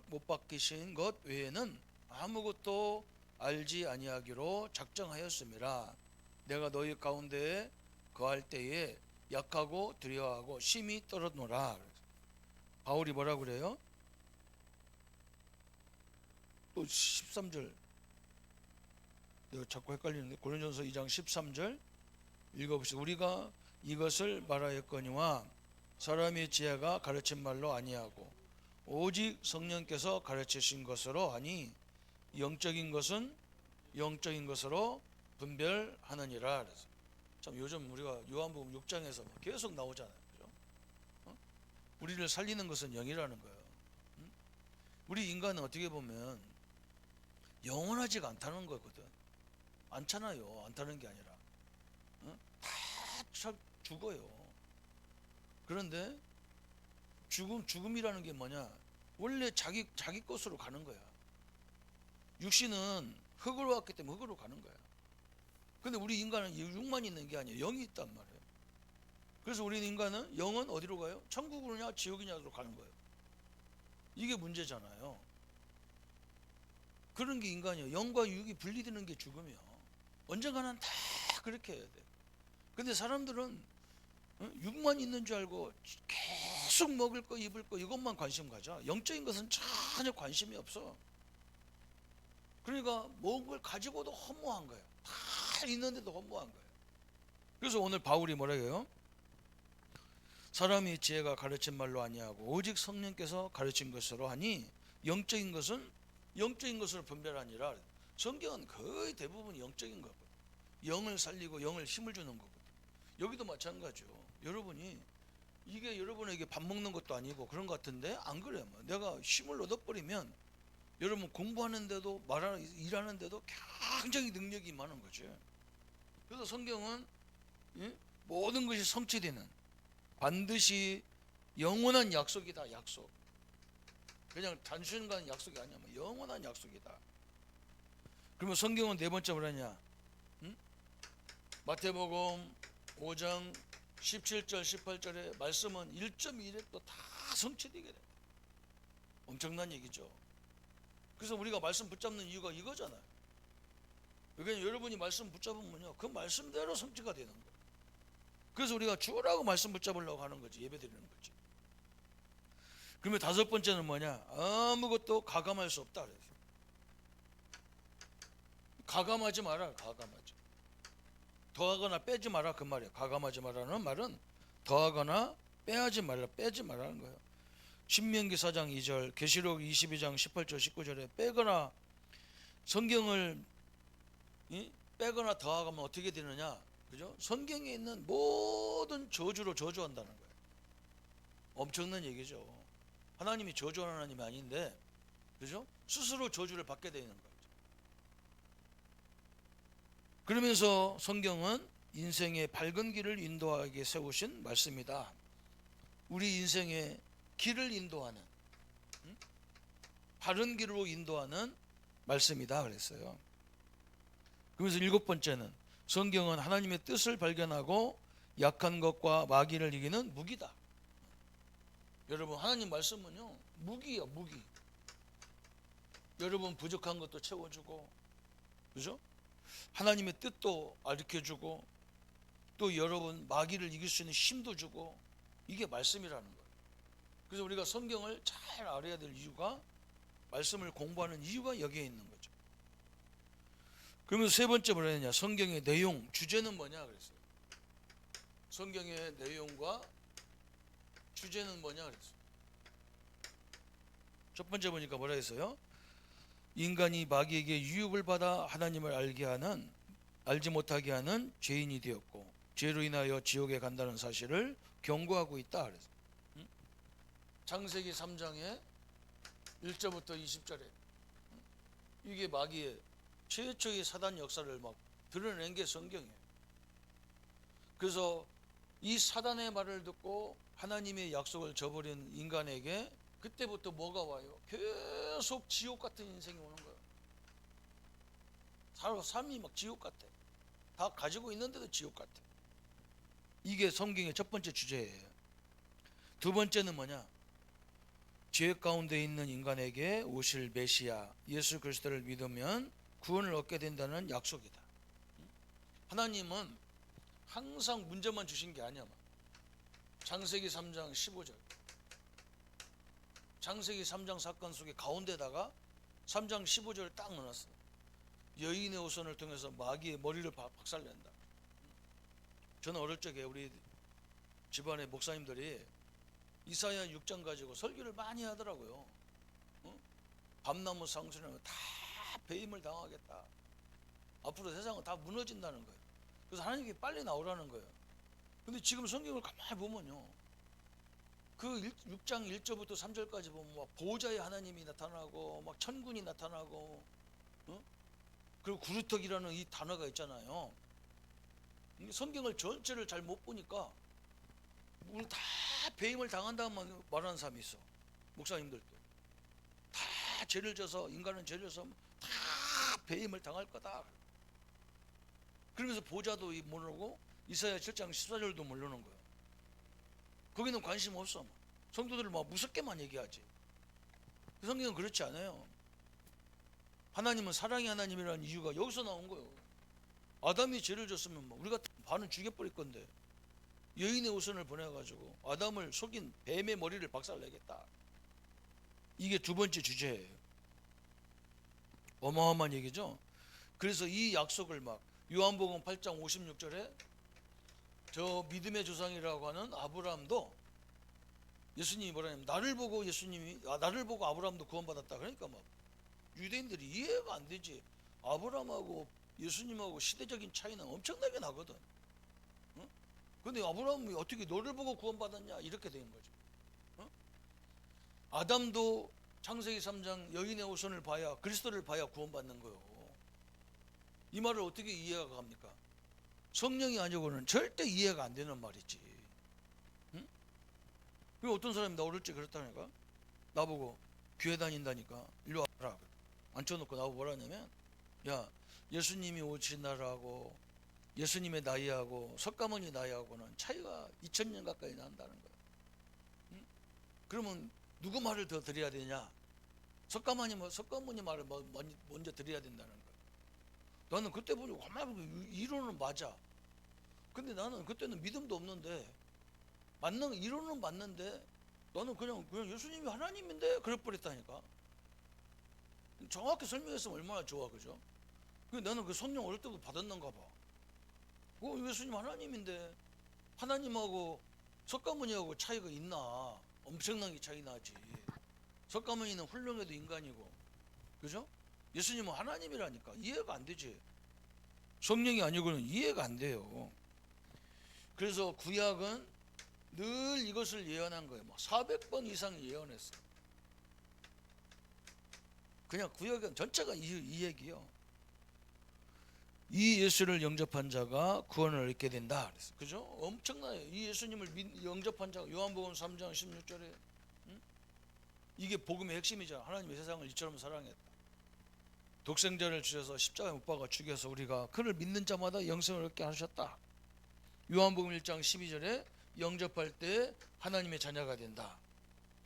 못 박히신 것 외에는 아무것도 알지 아니하기로 작정하였음이라. 내가 너희 가운데에 거할 때에 약하고 두려워하고 심히 떨었노라. 바울이 뭐라 그래요? 또 13절, 내가 자꾸 헷갈리는데 고린도전서 2장 13절 읽어보시죠. 우리가 이것을 말하였거니와 사람의 지혜가 가르친 말로 아니하고 오직 성령께서 가르치신 것으로 하니 영적인 것은 영적인 것으로 분별하느니라. 참 요즘 우리가 요한복음 6장에서 계속 나오잖아요. 그죠? 우리를 살리는 것은 영이라는 거예요. 우리 인간은 어떻게 보면 영원하지가 않다는 거거든. 않잖아요. 않다는 게 아니라 다 죽어요. 그런데 죽음이라는 게 뭐냐? 원래 자기 것으로 가는 거야. 육신은 흙으로 왔기 때문에 흙으로 가는 거야. 근데 우리 인간은 육만 있는 게 아니에요. 영이 있단 말이에요. 그래서 우리 인간은 영은 어디로 가요? 천국으로냐 지옥이냐로 가는 거예요. 이게 문제잖아요. 그런 게 인간이에요. 영과 육이 분리되는 게 죽음이야. 언젠가는 다 그렇게 해야 돼. 근데 사람들은 육만 있는 줄 알고 계속 먹을 거 입을 거 이것만 관심 가져. 영적인 것은 전혀 관심이 없어. 그러니까 먹은 걸 가지고도 허무한 거야. 다 있는데도 허무한 거야. 그래서 오늘 바울이 뭐라 해요? 사람이 지혜가 가르친 말로 아니하고 오직 성령께서 가르친 것으로 하니 영적인 것으로 분별하니라. 성경은 거의 대부분 영적인 거거든. 영을 살리고 영을 힘을 주는 거거든. 여기도 마찬가지요. 여러분이 이게 여러분에게 밥 먹는 것도 아니고 그런 것 같은데 안 그래요. 내가 힘을 얻어버리면 여러분 공부하는데도 일하는데도 굉장히 능력이 많은 거죠. 그래서 성경은 모든 것이 성취되는 반드시 영원한 약속이다. 약속. 그냥 단순한 약속이 아니야. 영원한 약속이다. 그러면 성경은 네 번째 뭐라냐? 마태복음 5장 17절 18절에 말씀은 1.1획도 다 성취되게 돼. 엄청난 얘기죠. 그래서 우리가 말씀 붙잡는 이유가 이거잖아요. 그러니까 여러분이 말씀 붙잡으면요 그 말씀대로 성취가 되는 거예요. 그래서 우리가 주라고 말씀 붙잡으려고 하는 거지. 예배 드리는 거지. 그러면 다섯 번째는 뭐냐? 아무것도 가감할 수 없다 그래서. 가감하지 마라. 가감하지. 더하거나 빼지 마라 그 말이에요. 가감하지 마라는 말은 더하거나 빼지 말라는 거예요. 신명기 4장 2절, 계시록 22장 18절 19절에 빼거나 성경을 빼거나 더하면 어떻게 되느냐? 그죠? 성경에 있는 모든 저주로 저주한다는 거예요. 엄청난 얘기죠. 하나님이 저주하는 하나님이 아닌데, 그죠? 스스로 저주를 받게 되는 거죠. 그러면서 성경은 인생의 밝은 길을 인도하게 세우신 말씀이다. 우리 인생의 길을 인도하는, 바른 길로 인도하는 말씀이다 그랬어요. 그래서 일곱 번째는 성경은 하나님의 뜻을 발견하고 약한 것과 마귀를 이기는 무기다. 여러분 하나님 말씀은요 무기야 무기. 여러분 부족한 것도 채워주고, 그죠? 하나님의 뜻도 가르쳐주고, 또 여러분 마귀를 이길 수 있는 힘도 주고, 이게 말씀이라는 거예요. 그래서 우리가 성경을 잘 알아야 될 이유가, 말씀을 공부하는 이유가 여기에 있는 거죠. 그러면서 세 번째 뭐라 했냐? 성경의 내용, 주제는 뭐냐 그랬어요. 성경의 내용과 주제는 뭐냐 그랬어요. 첫 번째 보니까 뭐라 했어요? 인간이 마귀에게 유혹을 받아 하나님을 알지 못하게 하는 죄인이 되었고, 죄로 인하여 지옥에 간다는 사실을 경고하고 있다 그랬어요. 창세기 3장에 1절부터 20절에 이게 마귀의 최초의 사단 역사를 막 드러낸 게 성경이에요. 그래서 이 사단의 말을 듣고 하나님의 약속을 저버린 인간에게 그때부터 뭐가 와요? 계속 지옥 같은 인생이 오는 거예요. 삶이 막 지옥 같아. 다 가지고 있는데도 지옥 같아. 이게 성경의 첫 번째 주제예요. 두 번째는 뭐냐? 죄 가운데 있는 인간에게 오실 메시아 예수 그리스도를 믿으면 구원을 얻게 된다는 약속이다. 하나님은 항상 문제만 주신 게 아니야. 창세기 3장 15절, 창세기 3장 사건 속에 가운데다가 3장 15절을 딱 넣어놨어. 여인의 후손을 통해서 마귀의 머리를 박살낸다. 저는 어릴 적에 우리 집안의 목사님들이 이사야 6장 가지고 설교를 많이 하더라고요. 밤나무 상수는 다 배임을 당하겠다. 앞으로 세상은 다 무너진다는 거예요. 그래서 하나님께 빨리 나오라는 거예요. 근데 지금 성경을 가만히 보면요, 그 6장 1절부터 3절까지 보면 막 보호자의 하나님이 나타나고 막 천군이 나타나고 그리고 구루터기라는 이 단어가 있잖아요. 성경을 전체를 잘 못 보니까 우리 다 배임을 당한다만 말하는 사람이 있어. 목사님들도 다 죄를 져서, 인간은 죄를 져서 다 배임을 당할 거다. 그러면서 보좌도 모르고 이사야 7장 14절도 모르는 거예요. 거기는 관심 없어. 성도들을 막 무섭게만 얘기하지. 성경은 그렇지 않아요. 하나님은 사랑의 하나님이라는 이유가 여기서 나온 거예요. 아담이 죄를 졌으면 우리가 반은 죽여버릴 건데 여인의 후손을 보내가지고 아담을 속인 뱀의 머리를 박살내겠다. 이게 두 번째 주제예요. 어마어마한 얘기죠. 그래서 이 약속을 막 요한복음 8장 56절에 저 믿음의 조상이라고 하는 아브라함도 예수님이 뭐라냐면 나를 보고 나를 보고 아브라함도 구원받았다. 그러니까 막 유대인들이 이해가 안 되지. 아브라함하고 예수님하고 시대적인 차이는 엄청나게 나거든. 근데 아브라함이 어떻게 너를 보고 구원받았냐 이렇게 된 거죠. 아담도 창세기 3장 여인의 후손을 봐야, 그리스도를 봐야 구원받는 거예요. 이 말을 어떻게 이해가 갑니까? 성령이 아니고는 절대 이해가 안 되는 말이지. 그리고 어떤 사람이 나 어릴 때 그랬다니까. 나보고 교회 다닌다니까 일로 와라 앉혀놓고 나보고 뭐라 하냐면, 야, 예수님이 오신 날하고 예수님의 나이하고 석가모니 나이하고는 차이가 2000년 가까이 난다는 거야. 그러면 누구 말을 더 드려야 되냐? 석가모니 말을 먼저 드려야 된다는 거야. 나는 그때 보니 가만히 이론은 맞아. 근데 나는 그때는 믿음도 없는데, 이론은 맞는데 나는 그냥 예수님이 하나님인데 그래 버렸다니까. 정확히 설명했으면 얼마나 좋아, 그죠? 근데 나는 그 성령 어릴 때부터 받았는가 봐. 예수님 하나님인데 하나님하고 석가모니하고 차이가 있나? 엄청나게 차이 나지. 석가모니는 훌륭해도 인간이고, 그죠? 예수님은 하나님이라니까 이해가 안 되지. 성령이 아니고는 이해가 안 돼요. 그래서 구약은 늘 이것을 예언한 거예요. 400번 이상 예언했어요. 그냥 구약은 전체가 이 얘기요. 이 예수를 영접한 자가 구원을 얻게 된다. 그래서 그죠? 엄청나요. 이 예수님을 영접한 자가 요한복음 3장 16절에 이게 복음의 핵심이잖아. 하나님이 세상을 이처럼 사랑했다. 독생자를 주셔서 십자가에 못 박아 죽여서 우리가 그를 믿는 자마다 영생을 얻게 하셨다. 요한복음 1장 12절에 영접할 때 하나님의 자녀가 된다.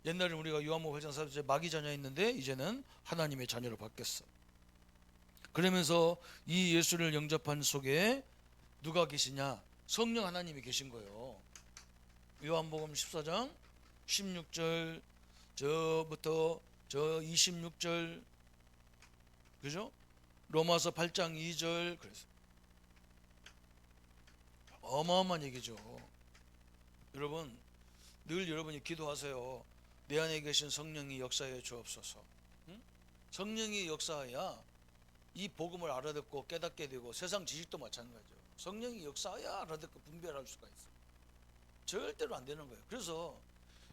옛날에 우리가 요한복음 8장 4절에 마귀 자녀였는데 이제는 하나님의 자녀로 바뀌었어. 그러면서 이 예수를 영접한 속에 누가 계시냐? 성령 하나님이 계신 거예요. 요한복음 14장 16절 저부터 26절, 그죠? 로마서 8장 2절. 그래서 어마어마한 얘기죠. 여러분, 늘 여러분이 기도하세요. 내 안에 계신 성령이 역사해 주옵소서. 성령이 역사해야 이 복음을 알아듣고 깨닫게 되고, 세상 지식도 마찬가지죠. 성령이 역사해야 알아듣고 분별할 수가 있어요. 절대로 안 되는 거예요. 그래서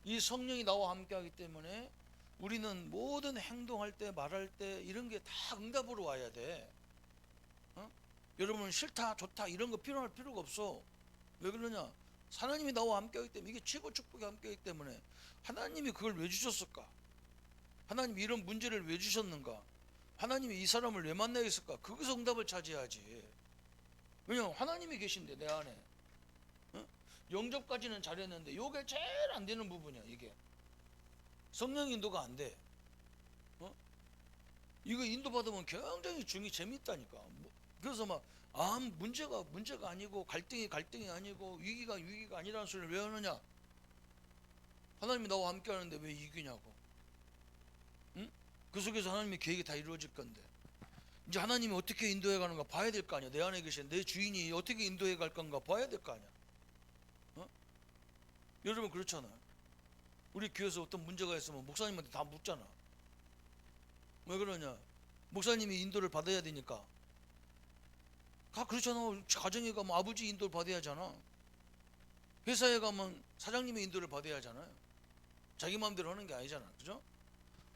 이 성령이 나와 함께하기 때문에 우리는 모든 행동할 때, 말할 때 이런 게 다 응답으로 와야 돼. 여러분은 싫다 좋다 이런 거 필요할 필요가 없어. 왜 그러냐? 하나님이 나와 함께하기 때문에, 이게 최고 축복이 함께하기 때문에. 하나님이 그걸 왜 주셨을까? 하나님이 이런 문제를 왜 주셨는가? 하나님이 이 사람을 왜 만나야 했을까? 거기서 응답을 찾아야지. 왜냐하면 하나님이 계신데 내 안에. 영접까지는 잘했는데 이게 제일 안 되는 부분이야. 이게 성령 인도가 안 돼. 이거 인도받으면 굉장히 재밌다니까. 그래서 문제가 아니고 갈등이 아니고 위기가 아니라는 소리를 왜 하느냐? 하나님이 나와 함께 하는데 왜 위기냐고. 그 속에서 하나님의 계획이 다 이루어질 건데, 이제 하나님이 어떻게 인도해 가는가 봐야 될 거 아니야. 내 안에 계신 내 주인이 어떻게 인도해 갈 건가 봐야 될 거 아니야. 여러분 그렇잖아요. 우리 교회에서 어떤 문제가 있으면 목사님한테 다 묻잖아. 왜 그러냐? 목사님이 인도를 받아야 되니까. 그렇잖아. 가정에 가면 아버지 인도를 받아야 하잖아. 회사에 가면 사장님의 인도를 받아야 하잖아요. 자기 마음대로 하는 게 아니잖아. 그죠?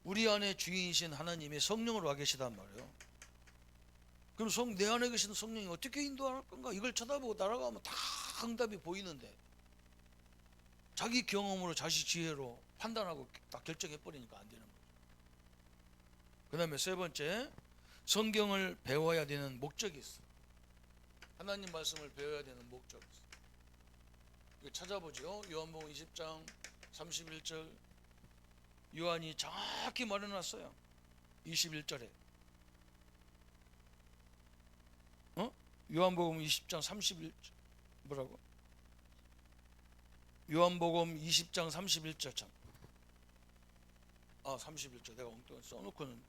우리 안에 주인이신 하나님이 성령으로 와 계시단 말이에요. 그럼 내 안에 계신 성령이 어떻게 인도할 건가? 이걸 쳐다보고 따라가면 다 응답이 보이는데 자기 경험으로 자기 지혜로 판단하고 딱 결정해 버리니까 안 되는 거죠. 그 다음에 세 번째, 성경을 배워야 되는 목적이 있어. 하나님 말씀을 배워야 되는 목적이 있어. 이거 찾아보죠. 요한복음 20장 31절 요한이 정확히 말해놨어요. 21절에 요한복음 20장 31절 뭐라고? 요한복음 20장 31절 참. 31절 내가 엉뚱히 써놓고는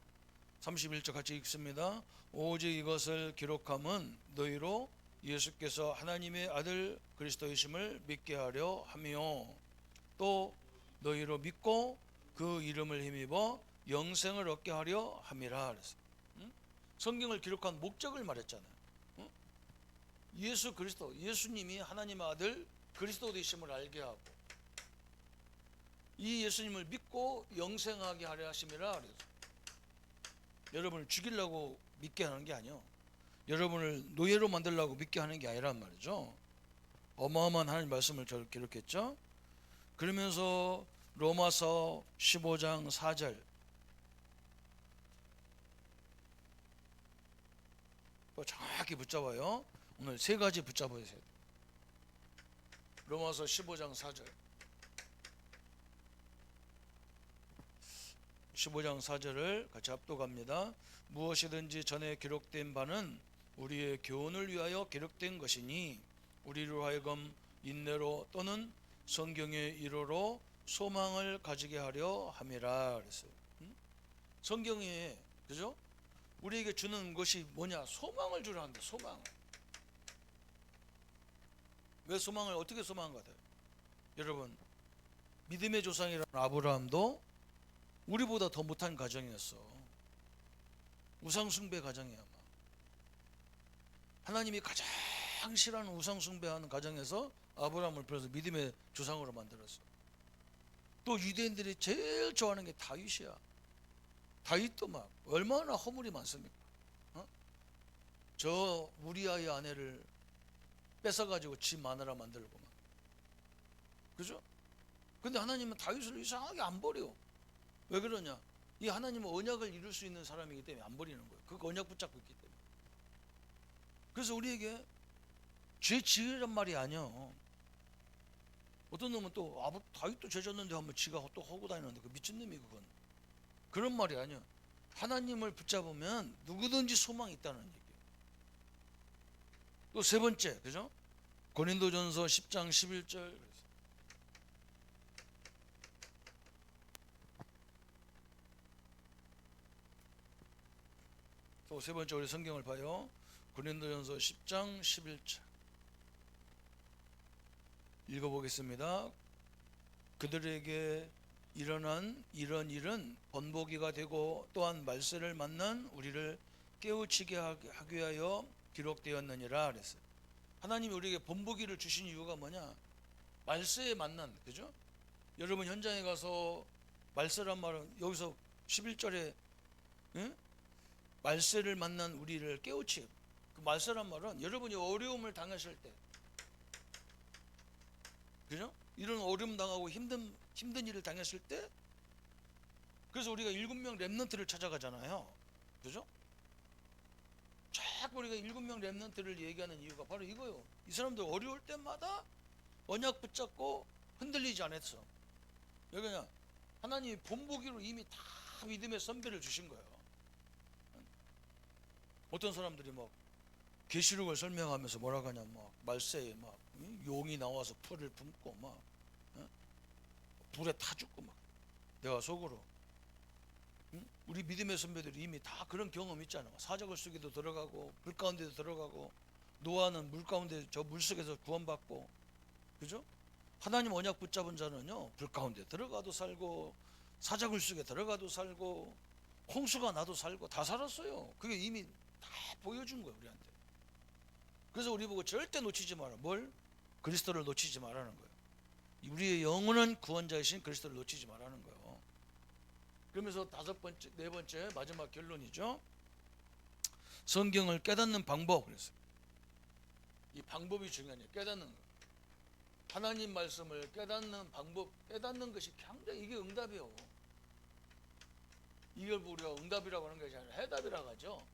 31절 같이 읽습니다. 오직 이것을 기록함은 너희로 예수께서 하나님의 아들 그리스도이심을 믿게 하려 하며 또 너희로 믿고 그 이름을 힘입어 영생을 얻게 하려 함이라 그랬어요. 성경을 기록한 목적을 말했잖아요. 예수 그리스도, 예수님이 하나님의 아들 그리스도 되심을 알게 하고 이 예수님을 믿고 영생하게 하려 하심이라 그랬어요. 여러분을 죽이려고 믿게 하는 게 아니요, 여러분을 노예로 만들려고 믿게 하는 게 아니란 말이죠. 어마어마한 하나님 말씀을 저를 기록했죠. 그러면서 로마서 15장 4절 정확히 붙잡아요. 오늘 세 가지 붙잡아야 돼요. 로마서 15장 4절 15장 4절을 같이 합독합니다. 무엇이든지 전에 기록된 바는 우리의 교훈을 위하여 기록된 것이니 우리로 하여금 인내로 또는 성경의 이로로 소망을 가지게 하려 함이라 그랬어요. 성경에 그죠? 우리에게 주는 것이 뭐냐? 소망을 주라는데, 소망. 왜 소망을 어떻게 소망 받아요? 여러분, 믿음의 조상이라는 아브라함도 우리보다 더 못한 가정이었어. 우상숭배 가정이야. 하나님이 가장 싫어하는 우상숭배하는 가정에서 아브라함을 불러서 믿음의 조상으로 만들었어. 또 유대인들이 제일 좋아하는 게 다윗이야. 다윗도 막 얼마나 허물이 많습니까? 저 우리아의 아내를 뺏어가지고 지 마누라 만들고 막, 그죠? 근데 하나님은 다윗을 이상하게 안 버려. 왜 그러냐? 이 하나님은 언약을 이룰 수 있는 사람이기 때문에 안 버리는 거예요. 그 언약 붙잡고 있기 때문에. 그래서 우리에게 죄 지으란 말이 아니야. 어떤 놈은 또 다윗도 죄 졌는데 하면 지가 또 하고 다니는데 그 미친 놈이 그건. 그런 말이 아니야. 하나님을 붙잡으면 누구든지 소망이 있다는 얘기예요. 또 세 번째, 그죠? 고린도전서 10장 11절. 또 세 번째 우리 성경을 봐요. 고린도전서 10장 11절 읽어보겠습니다. 그들에게 일어난 이런 일은 번복이가 되고 또한 말세를 만난 우리를 깨우치게 하기 위하여 기록되었느니라 그랬어요. 하나님이 우리에게 번복이를 주신 이유가 뭐냐? 말세에 만난, 그죠? 여러분 현장에 가서 말세란 말은 여기서 11절에 말세를 만난 우리를 깨우치, 그 말세란 말은 여러분이 어려움을 당하실 때, 그죠? 이런 어려움 당하고 힘든 일을 당했을 때, 그래서 우리가 7명 렘넌트를 찾아가잖아요. 그죠? 자꾸 우리가 7명 렘넌트를 얘기하는 이유가 바로 이거요. 이 사람들 어려울 때마다 언약 붙잡고 흔들리지 않았어. 왜 그러냐? 하나님이 본보기로 이미 다 믿음의 선배를 주신 거예요. 어떤 사람들이 막 계시록을 설명하면서 뭐라고 하냐, 막 말세에 막 용이 나와서 풀을 뿜고 막 불에 타 죽고 막. 내가 속으로 우리 믿음의 선배들이 이미 다 그런 경험 있잖아. 사자굴 속에도 들어가고 불 가운데도 들어가고, 노아는 물 가운데 저 물속에서 구원받고, 그죠? 하나님 언약 붙잡은 자는요, 불 가운데 들어가도 살고 사자굴 속에 들어가도 살고 홍수가 나도 살고 다 살았어요. 그게 이미 다 보여준 거예요, 우리한테. 그래서 우리 보고 절대 놓치지 마라. 뭘? 그리스도를 놓치지 말라는 거예요. 우리의 영원한 구원자이신 그리스도를 놓치지 말라는 거예요. 그러면서 네 번째 마지막 결론이죠. 성경을 깨닫는 방법. 그래서 이 방법이 중요해요. 깨닫는 거. 하나님 말씀을 깨닫는 방법, 깨닫는 것이 굉장히 이게 응답이요. 이걸 우리가 응답이라고 하는 것이 아니라 해답이라고 하죠.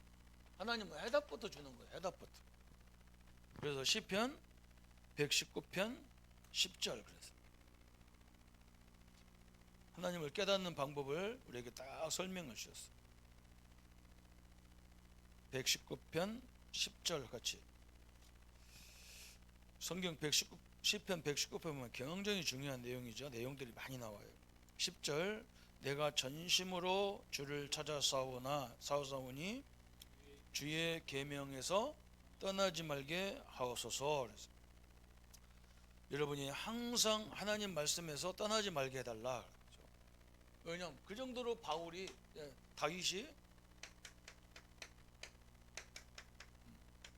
하나님은 해답부터 주는 거예요. 해답부터. 그래서 시편 119편 10절 그래서 하나님을 깨닫는 방법을 우리에게 딱 설명을 주셨어요. 119편 10절 같이 성경 119 시편 119편 보면 굉장히 중요한 내용이죠. 내용들이 많이 나와요. 10절 내가 전심으로 주를 찾아 싸우니 주의 계명에서 떠나지 말게 하옵소서. 그래서 여러분이 항상 하나님 말씀에서 떠나지 말게 해달라. 왜냐하면 그 정도로 다윗이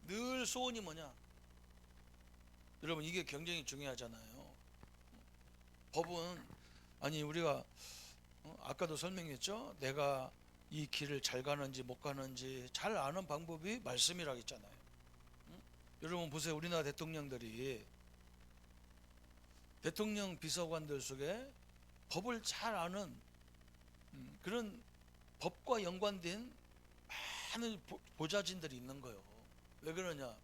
늘 소원이 뭐냐? 여러분 이게 굉장히 중요하잖아요. 법은 아니 우리가 아까도 설명했죠. 내가 이 길을 잘 가는지 못 가는지 잘 아는 방법이 말씀이라고 했잖아요. 여러분 보세요. 우리나라 대통령들이 대통령 비서관들 속에 법을 잘 아는 그런 법과 연관된 많은 보좌진들이 있는 거예요. 왜 그러냐?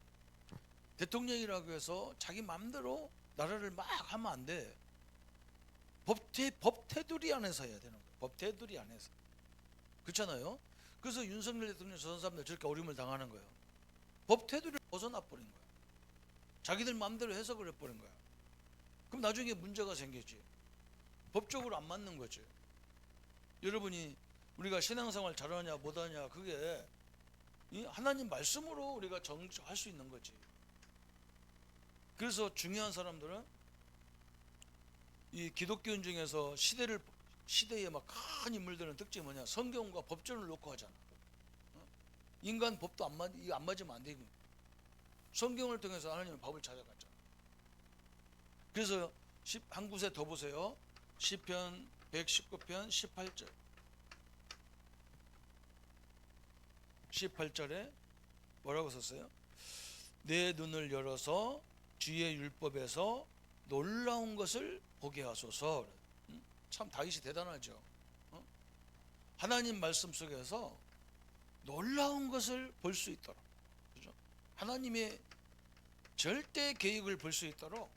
대통령이라고 해서 자기 마음대로 나라를 막 하면 안 돼. 법 테두리 안에서 해야 되는 거예요. 법 테두리 안에서. 그렇잖아요. 그래서 윤석열 대통령 저런 사람들 저렇게 어려움을 당하는 거예요. 법 테두리를 벗어나 버린 거예요. 자기들 마음대로 해석을 해버린 거예요. 그럼 나중에 문제가 생기지. 법적으로 안 맞는 거지. 여러분이 우리가 신앙생활 잘하냐 못하냐 그게 하나님 말씀으로 우리가 정할 수 있는 거지. 그래서 중요한 사람들은 이 기독교인 중에서 시대에 막 큰 인물들은 특징이 뭐냐? 성경과 법전을 놓고 하잖아. 인간 법도 안 맞으면 안 되고 성경을 통해서 하나님의 법을 찾아갔잖아. 그래서 한 구세 더 보세요. 시편 119편 18절 18절에 뭐라고 썼어요? 내 눈을 열어서 주의 율법에서 놀라운 것을 보게 하소서. 참 다윗이 대단하죠. 하나님 말씀 속에서 놀라운 것을 볼 수 있도록, 그죠? 하나님의 절대 계획을 볼 수 있도록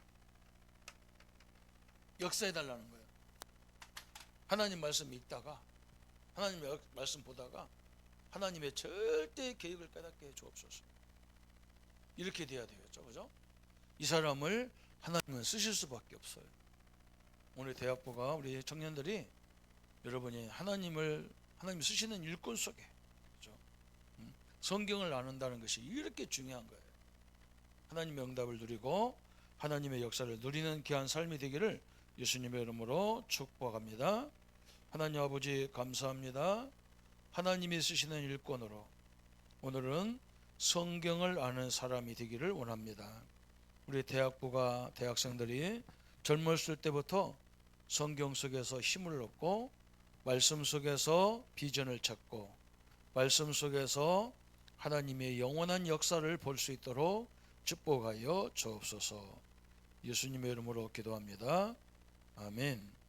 역사해 달라는 거예요. 하나님 말씀 읽다가 하나님의 말씀 보다가 하나님의 절대 계획을 깨닫게 해 주옵소서. 이렇게 돼야 되겠죠, 그죠? 이 사람을 하나님은 쓰실 수밖에 없어요. 오늘 대학부가 우리 청년들이 여러분이 하나님 쓰시는 일꾼 속에, 그죠? 성경을 나눈다는 것이 이렇게 중요한 거예요. 하나님의 응답을 누리고 하나님의 역사를 누리는 귀한 삶이 되기를 예수님의 이름으로 축복합니다. 하나님 아버지 감사합니다. 하나님이 쓰시는 일꾼으로 오늘은 성경을 아는 사람이 되기를 원합니다. 우리 대학생들이 젊었을 때부터 성경 속에서 힘을 얻고 말씀 속에서 비전을 찾고 말씀 속에서 하나님의 영원한 역사를 볼 수 있도록 축복하여 주옵소서. 예수님의 이름으로 기도합니다. 아멘.